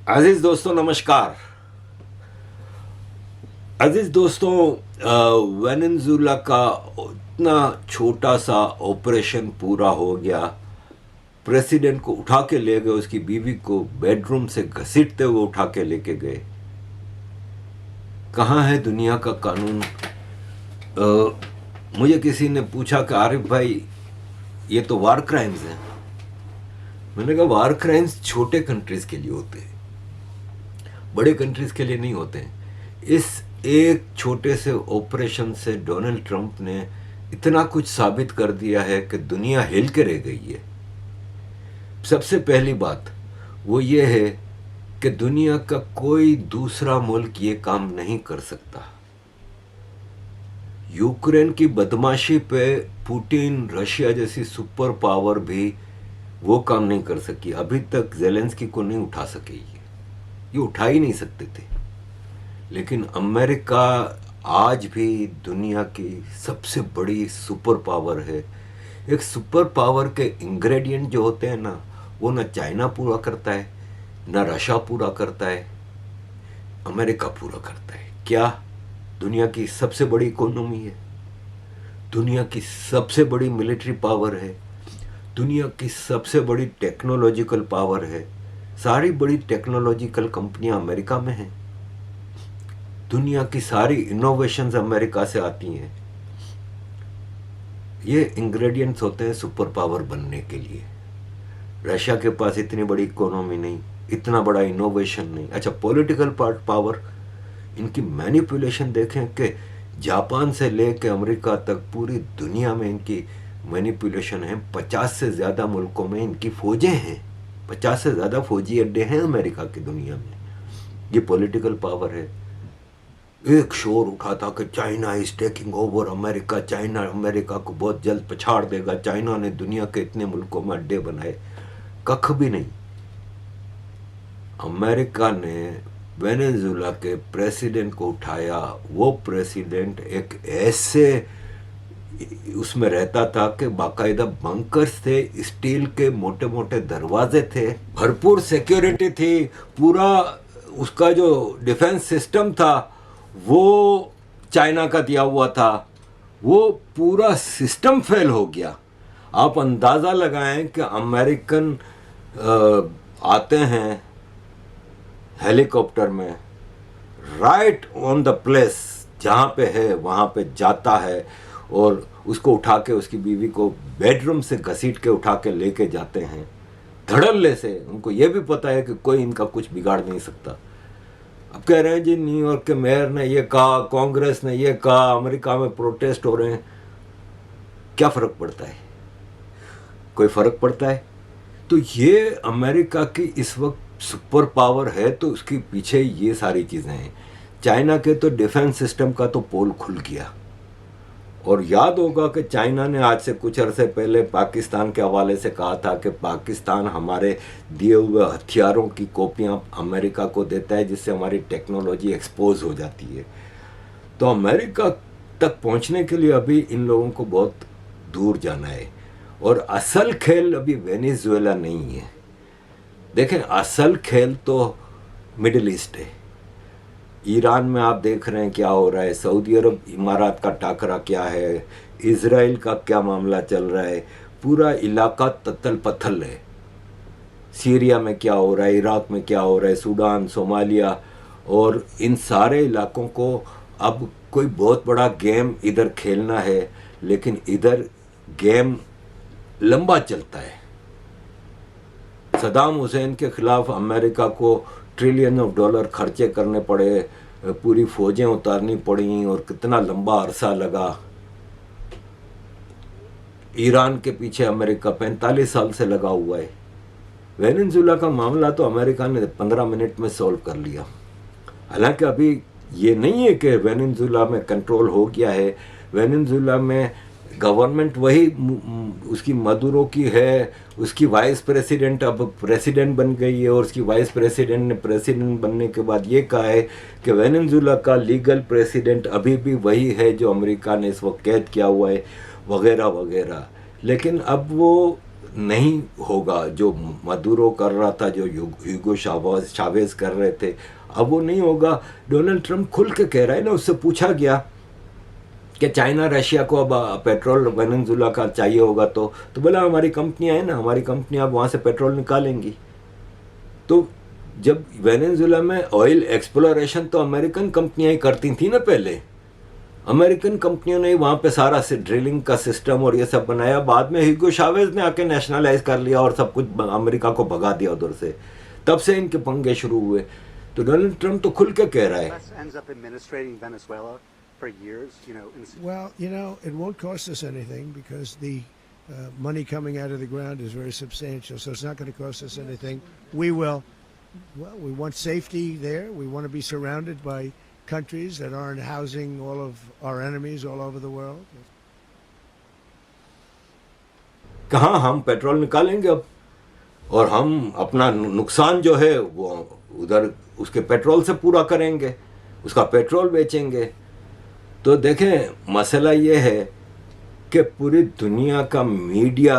अजीज दोस्तों नमस्कार। अजीज दोस्तों, वेनेजुएला का इतना छोटा सा ऑपरेशन पूरा हो गया। प्रेसिडेंट को उठा के ले गए, उसकी बीवी को बेडरूम से घसीटते हुए उठा के लेके गए। कहाँ है दुनिया का कानून? मुझे किसी ने पूछा कि आरिफ भाई ये तो वार क्राइम्स हैं। मैंने कहा वार क्राइम्स छोटे कंट्रीज के लिए होते हैं, बड़े कंट्रीज के लिए नहीं होते हैं। इस एक छोटे से ऑपरेशन से डोनाल्ड ट्रंप ने इतना कुछ साबित कर दिया है कि दुनिया हिल के रह गई है। सबसे पहली बात वो ये है कि दुनिया का कोई दूसरा मुल्क ये काम नहीं कर सकता। यूक्रेन की बदमाशी पे पुतिन, रशिया जैसी सुपर पावर भी वो काम नहीं कर सकी। अभी तक जेलेंस्की को नहीं उठा सके, ये उठा ही नहीं सकते थे। लेकिन अमेरिका आज भी दुनिया की सबसे बड़ी सुपर पावर है। एक सुपर पावर के इंग्रेडिएंट जो होते हैं ना, वो ना चाइना पूरा करता है, ना रशिया पूरा करता है, अमेरिका पूरा करता है। क्या? दुनिया की सबसे बड़ी इकोनॉमी है, दुनिया की सबसे बड़ी मिलिट्री पावर है, दुनिया की सबसे बड़ी टेक्नोलॉजिकल पावर है। सारी बड़ी टेक्नोलॉजिकल कंपनियां अमेरिका में हैं। दुनिया की सारी इनोवेशंस अमेरिका से आती हैं। ये इंग्रेडिएंट्स होते हैं सुपर पावर बनने के लिए। रशिया के पास इतनी बड़ी इकोनॉमी नहीं, इतना बड़ा इनोवेशन नहीं। अच्छा, पॉलिटिकल पावर, इनकी मैनिपुलेशन देखें कि जापान से लेकर अमेरिका तक पूरी दुनिया में इनकी मैनिपुलेशन है। 50 से ज़्यादा मुल्कों में इनकी फौजें हैं, 50 से ज़्यादा फौजी अड्डे हैं अमेरिका की दुनिया में। ये पॉलिटिकल पावर है। एक शोर उठा था कि China is taking over America, China America को बहुत जल्द पछाड़ देगा, चाइना ने दुनिया के इतने मुल्कों में अड्डे बनाए। कख भी नहीं। अमेरिका ने वेनेजुएला के प्रेसिडेंट को उठाया। वो प्रेसिडेंट एक ऐसे उसमें रहता था कि बाकायदा बंकर्स थे, स्टील के मोटे मोटे दरवाजे थे, भरपूर सिक्योरिटी थी। पूरा उसका जो डिफेंस सिस्टम था वो चाइना का दिया हुआ था। वो पूरा सिस्टम फेल हो गया। आप अंदाज़ा लगाएं कि अमेरिकन आते हैं हेलीकॉप्टर में, राइट ऑन द प्लेस जहाँ पे है वहाँ पे जाता है और उसको उठा के, उसकी बीवी को बेडरूम से घसीट के उठा के लेके जाते हैं धड़ल्ले से। उनको ये भी पता है कि कोई इनका कुछ बिगाड़ नहीं सकता। अब कह रहे हैं जी न्यूयॉर्क के मेयर ने ये कहा, कांग्रेस ने ये कहा, अमेरिका में प्रोटेस्ट हो रहे हैं। क्या फ़र्क पड़ता है? कोई फ़र्क पड़ता है? तो ये अमेरिका की इस वक्त सुपर पावर है, तो उसके पीछे ये सारी चीज़ें हैं। चाइना के तो डिफेंस सिस्टम का तो पोल खुल गया। और याद होगा कि चाइना ने आज से कुछ अरसे पहले पाकिस्तान के हवाले से कहा था कि पाकिस्तान हमारे दिए हुए हथियारों की कॉपियां अमेरिका को देता है, जिससे हमारी टेक्नोलॉजी एक्सपोज हो जाती है। तो अमेरिका तक पहुंचने के लिए अभी इन लोगों को बहुत दूर जाना है। और असल खेल अभी वेनेजुएला नहीं है। देखें, असल खेल तो मिडिल ईस्ट है। ईरान में आप देख रहे हैं क्या हो रहा है, सऊदी अरब इमारात का टाकरा क्या है, इजराइल का क्या मामला चल रहा है। पूरा इलाका तत्तल पत्थल है। सीरिया में क्या हो रहा है, इराक में क्या हो रहा है, सूडान, सोमालिया, और इन सारे इलाकों को अब कोई बहुत बड़ा गेम इधर खेलना है। लेकिन इधर गेम लंबा चलता है। सदाम हुसैन के खिलाफ अमेरिका को ट्रिलियन ऑफ डॉलर खर्चे करने पड़े, पूरी फौजें उतारनी पड़ी, और कितना लंबा अरसा लगा। ईरान के पीछे अमेरिका 45 साल से लगा हुआ है। वेनेजुएला का मामला तो अमेरिका ने 15 मिनट में सॉल्व कर लिया। हालांकि अभी ये नहीं है कि वेनेजुएला में कंट्रोल हो गया है। वेनेजुएला में गवर्नमेंट वही उसकी मदुरो की है। उसकी वाइस प्रेसिडेंट अब प्रेसिडेंट बन गई है, और उसकी वाइस प्रेसिडेंट ने प्रेसिडेंट बनने के बाद ये कहा है कि वेनेजुएला का लीगल प्रेसिडेंट अभी भी वही है जो अमेरिका ने इस वक्त कैद किया हुआ है, वगैरह वगैरह। लेकिन अब वो नहीं होगा। जो मदुरो कर रहा था, जो ह्यूगो चावेज कर रहे थे, अब वो नहीं होगा। डोनाल्ड ट्रंप खुल के कह रहा है ना, उससे पूछा गया कि चाइना रशिया को अब पेट्रोल वेनेजुला का चाहिए होगा तो बोला हमारी कंपनियां हैं ना, हमारी कंपनियां अब वहाँ से पेट्रोल निकालेंगी। तो जब वेनेजुला में ऑयल एक्सप्लोरेशन तो अमेरिकन कंपनियां ही करती थी ना पहले, अमेरिकन कंपनियों ने वहाँ पे सारा ड्रिलिंग का सिस्टम और ये सब बनाया। बाद में ह्यूगो चावेज ने आके नेशनलाइज कर लिया और सब कुछ अमेरिका को भगा दिया उधर से। तब से इनके पंगे शुरू हुए। तो डोनाल्ड ट्रंप तो खुल के कह रहा है for years, Well, it won't cost us anything because the money coming out of the ground is very substantial, so it's not going to cost us anything. We want safety there. We want to be surrounded by countries that aren't housing all of our enemies all over the world. कहाँ हम petrol निकालेंगे अब, और हम अपना नुकसान जो है वो उधर उसके पेट्रोल से पूरा करेंगे, उसका पेट्रोल बेचेंगे। तो देखें, मसला ये है कि पूरी दुनिया का मीडिया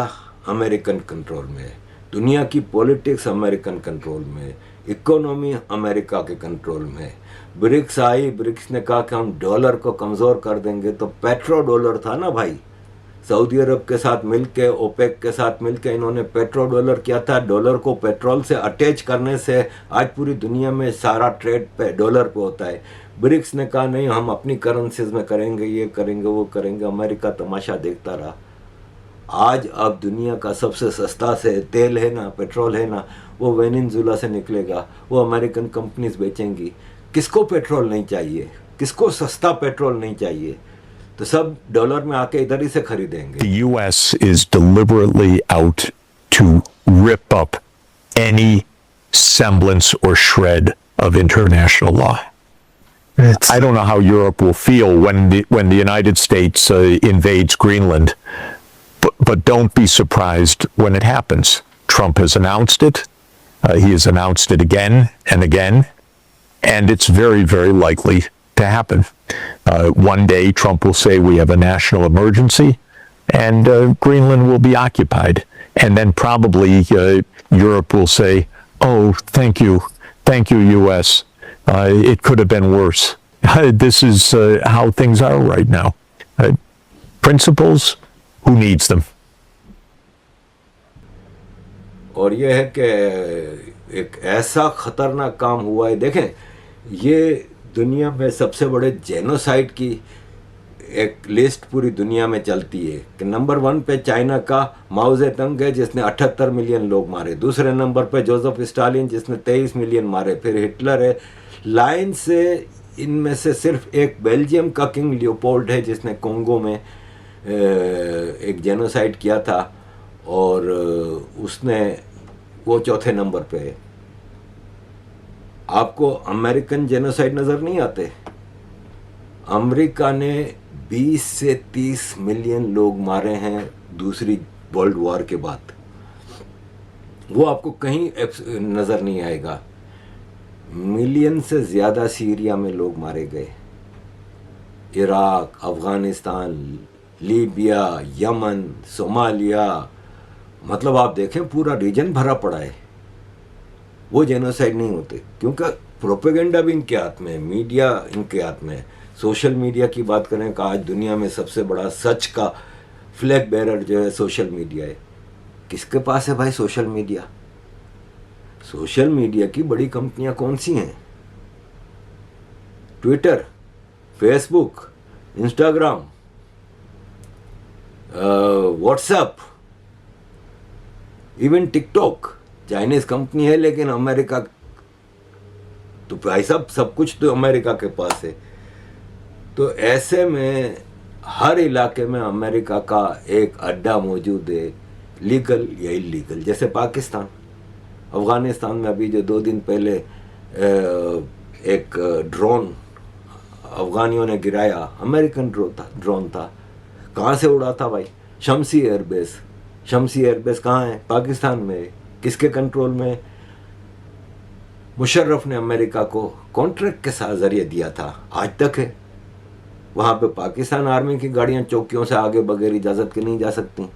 अमेरिकन कंट्रोल में है, दुनिया की पॉलिटिक्स अमेरिकन कंट्रोल में है, इकोनॉमी अमेरिका के कंट्रोल में है। ब्रिक्स आई, ब्रिक्स ने कहा कि हम डॉलर को कमज़ोर कर देंगे, तो पेट्रो डॉलर था ना भाई। सऊदी अरब के साथ मिलके, ओपेक के साथ मिलके इन्होंने पेट्रो डॉलर किया था। डॉलर को पेट्रोल से अटैच करने से आज पूरी दुनिया में सारा ट्रेड पे डॉलर पे होता है। ब्रिक्स ने कहा नहीं, हम अपनी करेंसीज में करेंगे, ये करेंगे, वो करेंगे। अमेरिका तमाशा देखता रहा। आज अब दुनिया का सबसे सस्ता से तेल है ना, पेट्रोल है ना, वो वेनेजुला से निकलेगा, वो अमेरिकन कंपनीज बेचेंगी। किसको पेट्रोल नहीं चाहिए, किसको सस्ता पेट्रोल नहीं चाहिए, तो सब डॉलर में आके इधर ही से खरीदेंगे। The US is deliberately out to rip up any semblance or shred of international law. I don't know how Europe will feel when the United States invades Greenland, but don't be surprised when it happens. Trump has announced it. He has announced it again and again, and it's very, very likely to happen. One day, Trump will say we have a national emergency, and Greenland will be occupied, and then probably Europe will say, "Oh, thank you, U.S." It could have been worse. This is how things are right now. Principles, who needs them? और ये है कि एक ऐसा खतरनाक काम हुआ है। देखें, ये दुनिया में सबसे बड़े जेनोसाइड की एक लिस्ट पूरी दुनिया में चलती है कि नंबर 1 पे चाइना का माओ ज़ेडुंग है जिसने 78 मिलियन लोग मारे। दूसरे नंबर पे जोसेफ स्टालिन जिसने 23 मिलियन मारे। फिर हिटलर है। लाइन से इनमें से सिर्फ एक बेल्जियम का किंग लियोपोल्ड है जिसने कोंगो में एक जेनोसाइड किया था, और उसने वो चौथे नंबर पे है। आपको अमेरिकन जेनोसाइड नज़र नहीं आते? अमेरिका ने 20 से 30 मिलियन लोग मारे हैं दूसरी वर्ल्ड वॉर के बाद। वो आपको कहीं नज़र नहीं आएगा। मिलियन से ज़्यादा सीरिया में लोग मारे गए। Iraq, Afghanistan, Libya, Yemen, Somalia, मतलब आप देखें पूरा रीजन भरा पड़ा है। वो जेनोसाइड नहीं होते क्योंकि प्रोपेगेंडा भी इनके हाथ में है, मीडिया इनके हाथ में है। सोशल मीडिया की बात करें कि आज दुनिया में सबसे बड़ा सच का फ्लैग बेरर जो है सोशल मीडिया है। किसके पास है भाई सोशल मीडिया? सोशल मीडिया की बड़ी कंपनियां कौन सी हैं? Twitter, Facebook, Instagram, WhatsApp, even TikTok Chinese company है, लेकिन अमेरिका तो भाई साहब सब कुछ तो अमेरिका के पास है। तो ऐसे में हर इलाके में अमेरिका का एक अड्डा मौजूद है, लीगल या इलीगल। जैसे पाकिस्तान, अफ़गानिस्तान में अभी जो 2 दिन पहले एक ड्रोन अफ़गानियों ने गिराया, अमेरिकन ड्रोन था। कहाँ से उड़ा था भाई? शम्सी एयरबेस। शम्सी एयरबेस कहाँ है? पाकिस्तान में। किसके कंट्रोल में? मुशर्रफ ने अमेरिका को कॉन्ट्रैक्ट के साथ जरिए दिया था, आज तक है। वहाँ पे पाकिस्तान आर्मी की गाड़ियाँ चौकियों से आगे बगैर इजाज़त के नहीं जा सकती।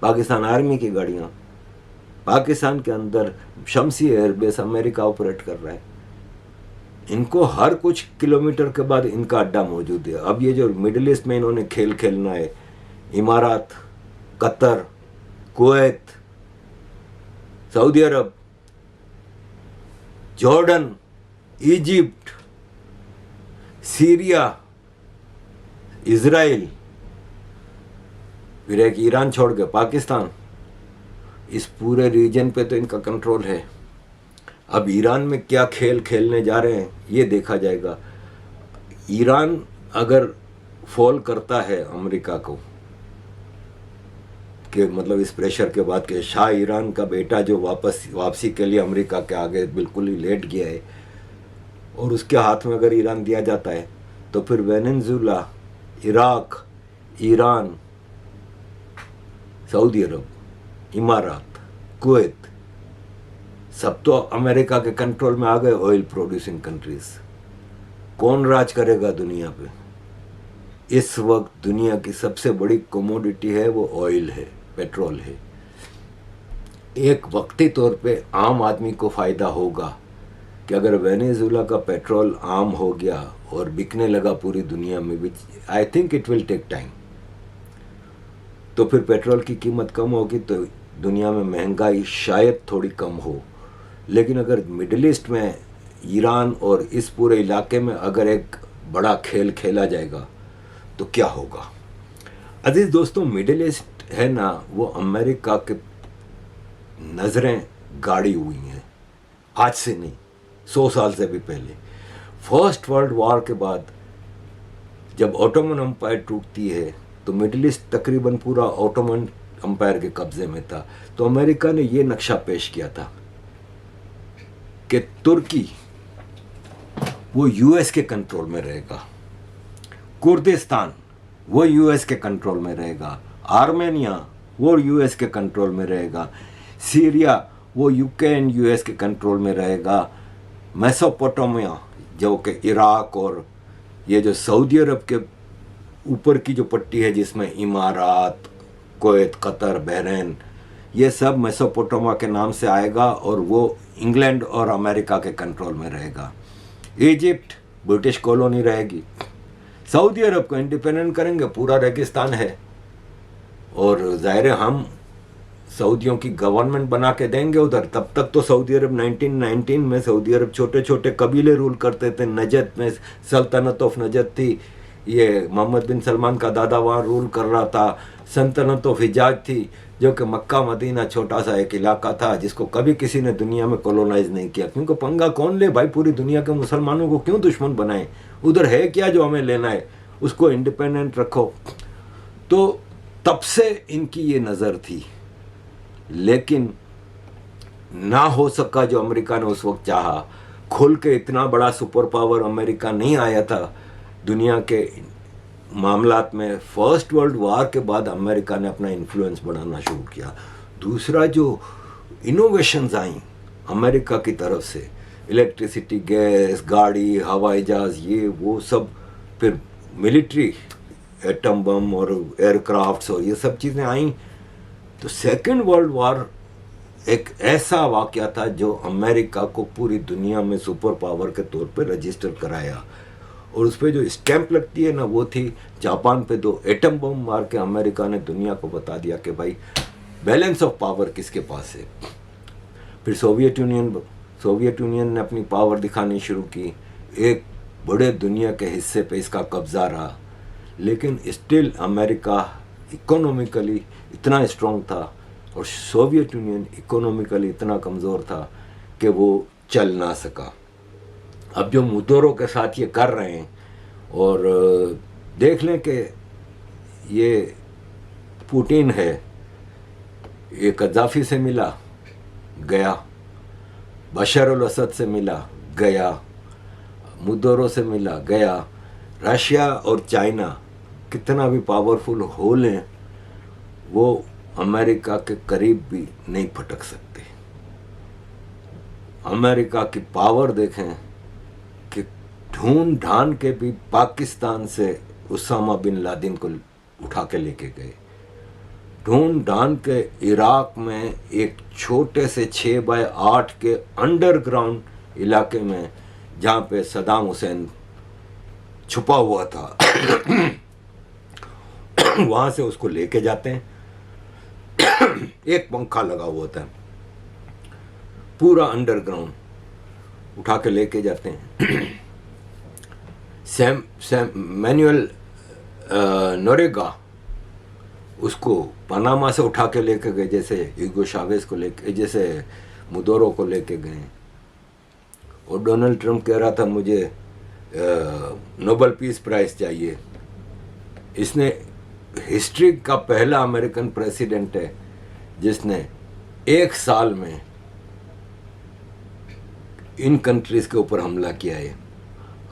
पाकिस्तान आर्मी की गाड़ियाँ, पाकिस्तान के अंदर शमसी एयरबेस अमेरिका ऑपरेट कर रहा है। इनको हर कुछ किलोमीटर के बाद इनका अड्डा मौजूद है। अब ये जो मिडिल ईस्ट में इन्होंने खेल खेलना है, इमारात, कतर, कुवैत, सऊदी अरब, जॉर्डन, इजिप्ट, सीरिया, इजराइल, फिर एक ईरान छोड़ के पाकिस्तान, इस पूरे रीजन पे तो इनका कंट्रोल है। अब ईरान में क्या खेल खेलने जा रहे हैं ये देखा जाएगा। ईरान अगर फॉल करता है अमेरिका को, कि मतलब इस प्रेशर के बाद के शाह ईरान का बेटा जो वापसी के लिए अमेरिका के आगे बिल्कुल ही लेट गया है, और उसके हाथ में अगर ईरान दिया जाता है तो फिर वेनेजुला, इराक, ईरान, सऊदी अरब, इमारात, कुवैत, सब तो अमेरिका के कंट्रोल में आ गए। ऑयल प्रोड्यूसिंग कंट्रीज, कौन राज करेगा दुनिया पे? इस वक्त दुनिया की सबसे बड़ी कमोडिटी है वो ऑयल है, पेट्रोल है। एक वक्ती तौर पे आम आदमी को फायदा होगा कि अगर वेनेजुला का पेट्रोल आम हो गया और बिकने लगा पूरी दुनिया में, which I think it will take time, तो फिर पेट्रोल की कीमत कम होगी तो दुनिया में महंगाई शायद थोड़ी कम हो। लेकिन अगर मिडिल ईस्ट में, ईरान और इस पूरे इलाके में अगर एक बड़ा खेल खेला जाएगा तो क्या होगा? अजीज दोस्तों, मिडिल ईस्ट है ना, वो अमेरिका के नज़रें गाड़ी हुई हैं, आज से नहीं, 100 साल से भी पहले। फर्स्ट वर्ल्ड वॉर के बाद जब ऑटोमन एम्पायर टूटती है तो मिडिल ईस्ट तकरीबन पूरा ऑटोमन एम्पायर के कब्जे में था। तो अमेरिका ने ये नक्शा पेश किया था कि तुर्की वो यूएस के कंट्रोल में रहेगा, कुर्दिस्तान वो यूएस के कंट्रोल में रहेगा, आर्मेनिया वो यूएस के कंट्रोल में रहेगा, सीरिया वो यूके एंड यूएस के कंट्रोल में रहेगा, मेसोपोटामिया जो कि इराक और ये जो सऊदी अरब के ऊपर की जो पट्टी है जिसमें इमारात, कुवैत, कतर, बहरीन, ये सब मेसोपोटामिया के नाम से आएगा और वो इंग्लैंड और अमेरिका के कंट्रोल में रहेगा। इजिप्ट ब्रिटिश कॉलोनी रहेगी। सऊदी अरब को इंडिपेंडेंट करेंगे, पूरा रेगिस्तान है, और ज़ाहिर है हम सऊदियों की गवर्नमेंट बना के देंगे उधर। तब तक तो सऊदी अरब 1919 में सऊदी अरब छोटे छोटे कबीले रूल करते थे। नजद में सल्तनत ऑफ नजद थी, ये मोहम्मद बिन सलमान का दादा वहाँ रूल कर रहा था। सल्तनत ऑफ हिजाज थी जो कि मक्का मदीना छोटा सा एक इलाका था जिसको कभी किसी ने दुनिया में कॉलोनाइज नहीं किया, क्योंकि पंगा कौन ले भाई, पूरी दुनिया के मुसलमानों को क्यों दुश्मन बनाए, उधर है क्या जो हमें लेना है, उसको इंडिपेंडेंट रखो। तो तब से इनकी ये नज़र थी, लेकिन ना हो सका जो अमेरिका ने उस वक्त चाहा। खुल के इतना बड़ा सुपर पावर अमेरिका नहीं आया था दुनिया के मामलात में। फर्स्ट वर्ल्ड वॉर के बाद अमेरिका ने अपना इन्फ्लुएंस बढ़ाना शुरू किया। दूसरा, जो इनोवेशंस आई अमेरिका की तरफ से, इलेक्ट्रिसिटी, गैस, गाड़ी, हवाई जहाज, ये वो सब, फिर मिलिट्री, एटम बम और एयरक्राफ्ट्स और ये सब चीज़ें आई। तो सेकेंड वर्ल्ड वॉर एक ऐसा वाक़या था जो अमेरिका को पूरी दुनिया में सुपर पावर के तौर पे रजिस्टर कराया, और उस पर जो स्टैंप लगती है ना, वो थी जापान पे 2 एटम बम मार के अमेरिका ने दुनिया को बता दिया कि भाई बैलेंस ऑफ पावर किसके पास है। फिर सोवियत यूनियन ने अपनी पावर दिखानी शुरू की, एक बड़े दुनिया के हिस्से पे इसका कब्जा रहा, लेकिन स्टिल अमेरिका इकोनॉमिकली इतना स्ट्रॉन्ग था और सोवियत यूनियन इकोनॉमिकली इतना कमज़ोर था कि वो चल ना सका। अब जो मुद्दों के साथ ये कर रहे हैं, और देख लें कि ये पुतिन है, ये कद्दाफी से मिला गया, बशर अल असद से मिला गया, मुद्दों से मिला गया। रशिया और चाइना कितना भी पावरफुल हो लें, वो अमेरिका के करीब भी नहीं फटक सकते। अमेरिका की पावर देखें कि ढूंढ ढांड के भी पाकिस्तान से उसामा बिन लादेन को उठा के लेके गए, ढूंढ ढांड के इराक में एक छोटे से 6x8 के अंडरग्राउंड इलाके में, जहाँ पे सदाम हुसैन छुपा हुआ था, वहाँ से उसको लेके जाते हैं। एक पंखा लगा हुआ था, पूरा अंडरग्राउंड उठा के लेके जाते हैं। मैनुअल नोरेगा उसको पनामा से उठा के लेके गए, जैसे ह्यूगो चावेज को लेके, जैसे मुदोरो को लेके गए। और डोनाल्ड ट्रंप कह रहा था मुझे नोबेल पीस प्राइज चाहिए। इसने हिस्ट्री का पहला अमेरिकन प्रेसिडेंट है जिसने एक साल में इन कंट्रीज के ऊपर हमला किया है।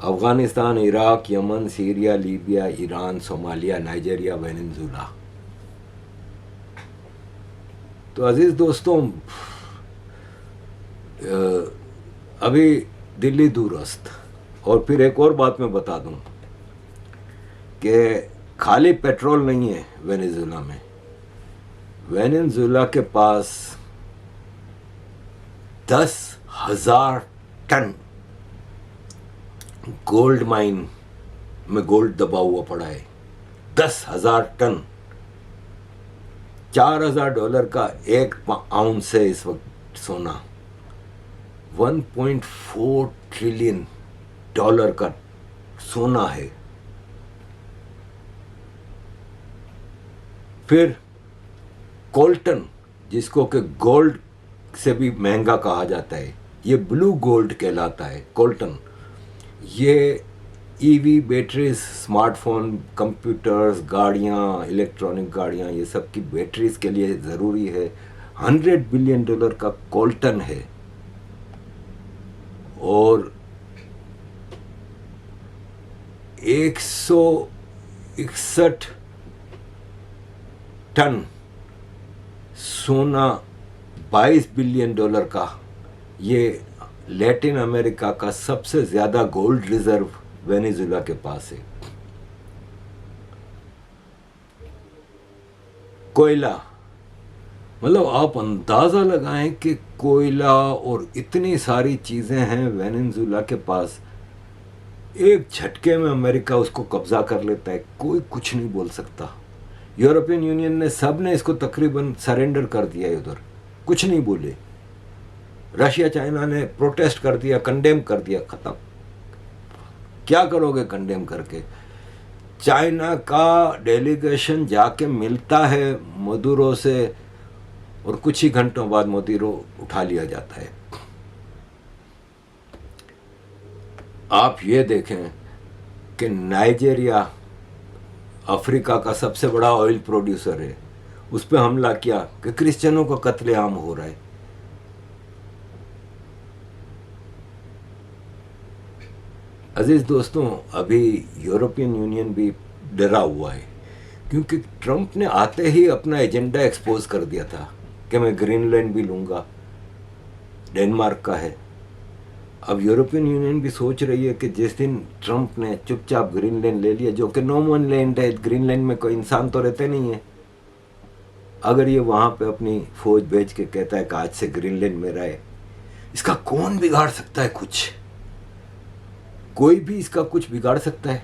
Afghanistan, Iraq, Yemen, Syria, Libya, Iran, Somalia, Nigeria, Venezuela. तो अजीज दोस्तों, अभी दिल्ली दूरस्थ। और फिर एक और बात मैं बता दूं कि खाली पेट्रोल नहीं है वेनेजुला में। वेनेजुला के पास 10,000 टन गोल्ड माइन में गोल्ड दबा हुआ पड़ा है। 10,000 टन। $4,000 का एक आउंस है इस वक्त सोना। 1.4 ट्रिलियन डॉलर का सोना है। फिर कोल्टन, जिसको कि गोल्ड से भी महंगा कहा जाता है, ये ब्लू गोल्ड कहलाता है कोल्टन। ये ईवी बैटरीज, स्मार्टफोन, कंप्यूटर्स, गाड़ियाँ, इलेक्ट्रॉनिक गाड़ियाँ, ये सब की बैटरीज के लिए ज़रूरी है। $100 बिलियन का कोल्टन है। और 161 टन सोना, $22 बिलियन का। ये लैटिन अमेरिका का सबसे ज्यादा गोल्ड रिजर्व वेनेजुला के पास है। कोयला, मतलब आप अंदाजा लगाएं कि कोयला और इतनी सारी चीजें हैं वेनेजुला के पास। एक झटके में अमेरिका उसको कब्जा कर लेता है, कोई कुछ नहीं बोल सकता। यूरोपियन यूनियन ने, सब ने इसको तकरीबन सरेंडर कर दिया है, उधर कुछ नहीं बोले। रशिया चाइना ने प्रोटेस्ट कर दिया, कंडेम कर दिया, खत्म। क्या करोगे कंडेम करके? चाइना का डेलीगेशन जाके मिलता है मदुरो से और कुछ ही घंटों बाद मदुरो उठा लिया जाता है। आप ये देखें कि नाइजीरिया अफ्रीका का सबसे बड़ा ऑयल प्रोड्यूसर है, उस पर हमला किया कि क्रिश्चियनों का कत्लेआम हो रहा है। अजीज दोस्तों, अभी यूरोपियन यूनियन भी डरा हुआ है, क्योंकि ट्रंप ने आते ही अपना एजेंडा एक्सपोज कर दिया था कि मैं ग्रीनलैंड भी लूंगा, डेनमार्क का है। अब यूरोपियन यूनियन भी सोच रही है कि जिस दिन ट्रंप ने चुपचाप ग्रीनलैंड ले लिया, जो कि नो वन लैंड है, ग्रीनलैंड में कोई इंसान तो रहते नहीं है, अगर ये वहां पे अपनी फौज भेज के कहता है कि आज से ग्रीनलैंड मेरा है, इसका कौन बिगाड़ सकता है? कुछ, कोई भी इसका कुछ बिगाड़ सकता है?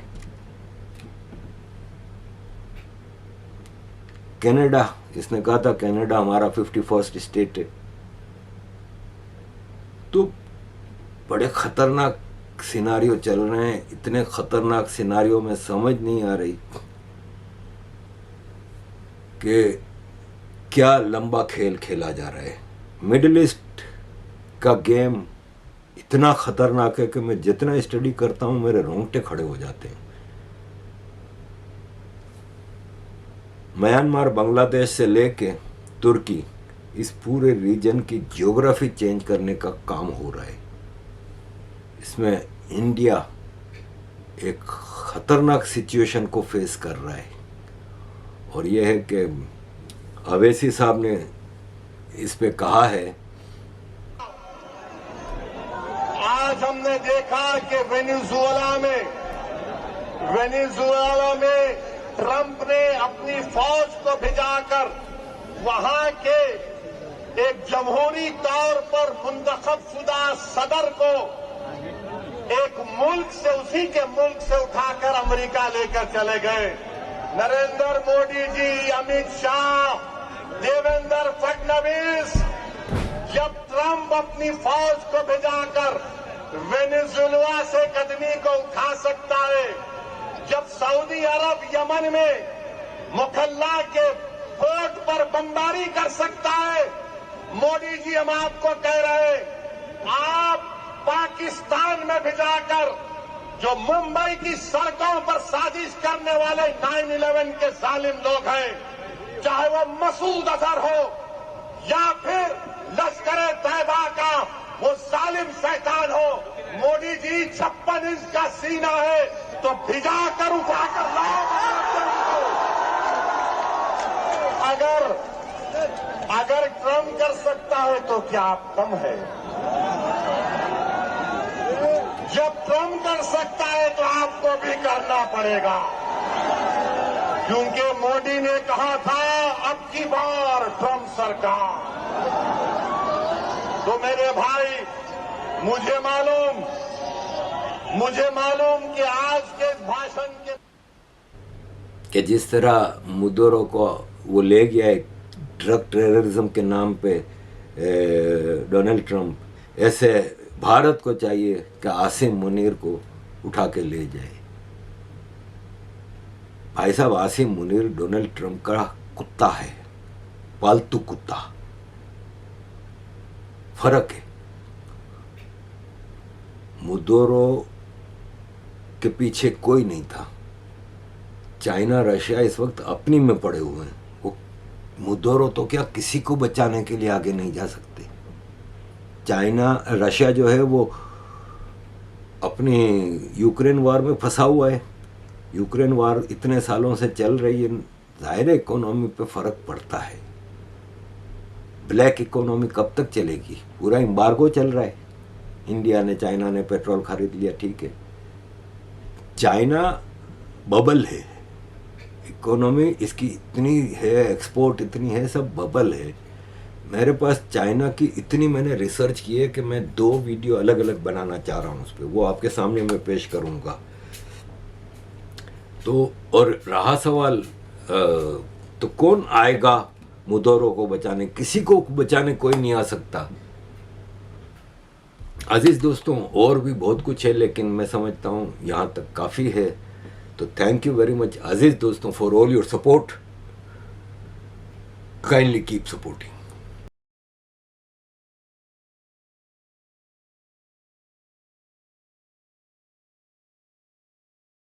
कनाडा, इसने कहा था कनाडा हमारा 51st स्टेट है। तो बड़े खतरनाक सिनारियो चल रहे हैं। इतने खतरनाक सिनारियो में समझ नहीं आ रही कि क्या लंबा खेल खेला जा रहा है। मिडिल ईस्ट का गेम इतना खतरनाक है कि मैं जितना स्टडी करता हूं मेरे रोंगटे खड़े हो जाते हैं। म्यांमार, बांग्लादेश से लेके तुर्की, इस पूरे रीजन की ज्योग्राफी चेंज करने का काम हो रहा है। इसमें इंडिया एक खतरनाक सिचुएशन को फेस कर रहा है, और यह है कि अवैसी साहब ने इस पे कहा है, आज हमने देखा कि वेनेजुएला में ट्रंप ने अपनी फौज को भिजाकर वहां के एक जमहूरी तौर पर मुंतखब शुदा सदर को एक मुल्क से, उसी के मुल्क से उठाकर अमेरिका लेकर चले गए। नरेंद्र मोदी जी, अमित शाह, देवेंद्र फडणवीस, जब ट्रंप अपनी फौज को भिजाकर वेनेजुएला से कदमी को उठा सकता है, जब सऊदी अरब यमन में मुखल्ला के पोर्ट पर बमबारी कर सकता है, मोदी जी हम आपको कह रहे हैं, आप पाकिस्तान में भिजाकर जो मुंबई की सड़कों पर साजिश करने वाले 9/11 के जालिम लोग हैं, चाहे वो मसूद अजहर हो या फिर लश्कर तैयबा का वो जालिम शैतान हो, मोदी जी 56 इंच का सीना है तो भिजाकर उठाकर लाओ। अगर ट्रम्प कर सकता है तो क्या आप कम है? जब ट्रम्प कर सकता है तो आपको भी करना पड़ेगा, क्योंकि मोदी ने कहा था अब की बार ट्रम्प सरकार। तो मेरे भाई, मुझे मालूम कि आज के भाषण के कि जिस तरह मुदोरो को वो ले गया ड्रग टेररिज्म के नाम पे डोनाल्ड ट्रंप, ऐसे भारत को चाहिए कि आसिम मुनीर को उठा के ले जाए। भाई साहब, आसिम मुनीर डोनाल्ड ट्रंप का कुत्ता है, पालतू कुत्ता। फर्क है। मुदोरो के पीछे कोई नहीं था। चाइना रशिया इस वक्त अपनी में पड़े हुए हैं। वो मुदोरो तो क्या किसी को बचाने के लिए आगे नहीं जा सकते। रशिया जो है वो अपनी यूक्रेन वार में फंसा हुआ है। यूक्रेन वार इतने सालों से चल रही है, जाहिर इकोनॉमी पे फर्क पड़ता है। ब्लैक इकोनॉमी कब तक चलेगी? पूरा एम्बार्गो चल रहा है। इंडिया ने, चाइना ने पेट्रोल खरीद लिया, ठीक है। चाइना बबल है, इकोनॉमी इसकी इतनी है, एक्सपोर्ट इतनी है, सब बबल है। मेरे पास चाइना की इतनी मैंने रिसर्च की है कि मैं 2 वीडियो अलग अलग बनाना चाह रहा हूँ उस पर, वो आपके सामने मैं पेश करूँगा। तो और रहा सवाल तो कौन आएगा मुदोरो को बचाने? किसी को बचाने कोई नहीं आ सकता। अजीज दोस्तों, और भी बहुत कुछ है, लेकिन मैं समझता हूँ यहाँ तक काफ़ी है। तो थैंक यू वेरी मच अजीज दोस्तों for all your support. Kindly keep supporting.